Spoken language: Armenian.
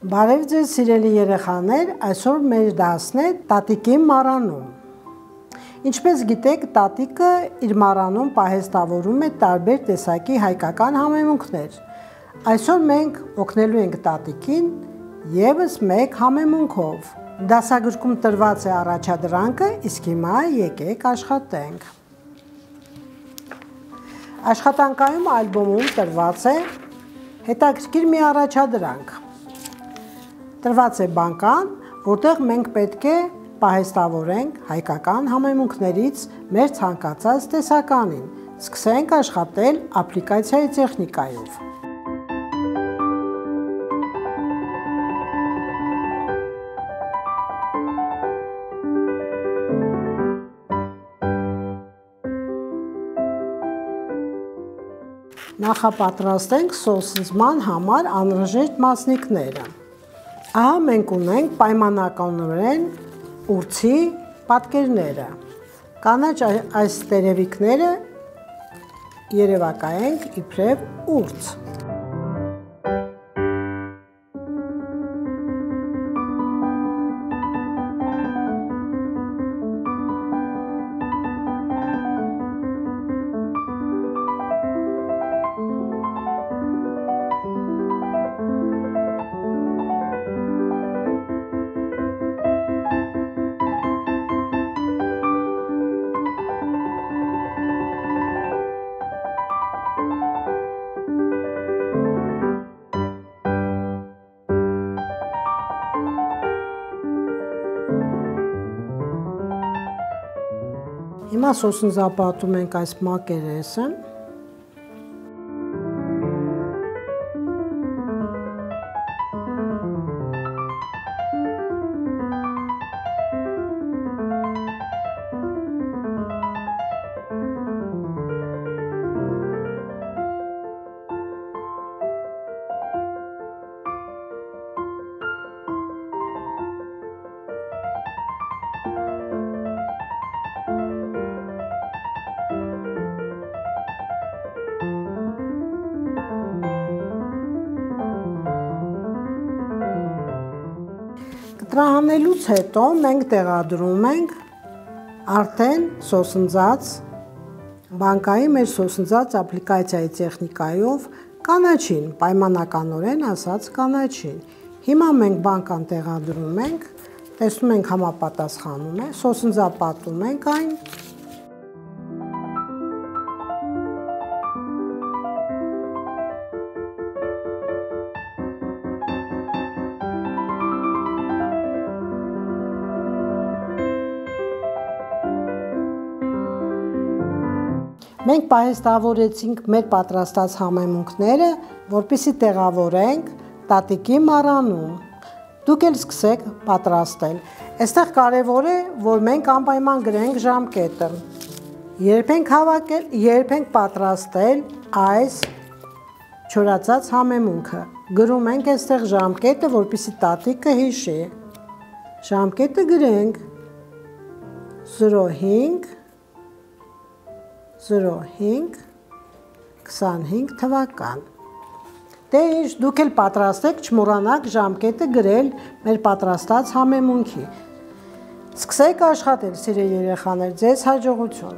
Բարև ձեզ սիրելի երեխաներ, այսօր մեր դասն է տատիկի մառանում։ Ինչպես գիտեք, տատիկը իր մառանում պահեստավորում է տարբեր տեսակի հայկական համեմունքներ։ Այսօր մենք օգնելու ենք տատիկին ևս մեկ համեմունքով։ Դասագրքում տրված է առաջադրանքը, իսկ հիմա եկեք աշխատենք։ Աշխատանքայում ալբոմում տրված է հետաքրքիր մի առաջադրանք։ Տրված է բանկան, որտեղ մենք պետք է պահեստավորենք հայկական համեմունքներից մեր ցանկացած տեսականին։ Սկսենք աշխատել ապլիկացիայի տեխնիկայով։ Նախապատրաստենք սոսնձման համար անհրաժեշտ մասնիկները։ Ահա մենք ունենք պայմանականորեն ուրցի պատկերները։ Կանաչ այս տերևիկները երևակայենք իբրև ուրց։ Հիմա սոսնձապատում ենք այս մակերեսը։ Կտրահանելուց հետո մենք տեղադրում ենք արդեն սոսնձած բանկայի մեր սոսնձած ապլիկացիայի տեխնիկայով կանաչին, պայմանականորեն ասած կանաչին։ Հիմա մենք բանկան տեղադրում ենք, տեսնում ենք համապատասխանում է, սոսնձապատում ենք այն։ Մենք պահեստավորեցինք մեր պատրաստած համեմունքները, որպեսզի տեղավորենք տատիկի մառանում։ Դուք էլ սկսեք պատրաստել։ Այստեղ կարևոր է, որ մենք անպայման գրենք ժամկետը։ Երբ ենք հավաքել, երբ ենք պատրաստել այս չորացած համեմունքը։ Գրում ենք այստեղ ժամկետը, որպեսզի տատիկը հիշի։ Ժամկետը գրենք 05 05-25 թվական։ Դե ինչ, դուք էլ պատրաստեք, չմոռանաք ժամկետը գրել մեր պատրաստած համեմունքի։ Սկսեք աշխատել, սիրելի երեխաներ, ձեզ հաջողություն։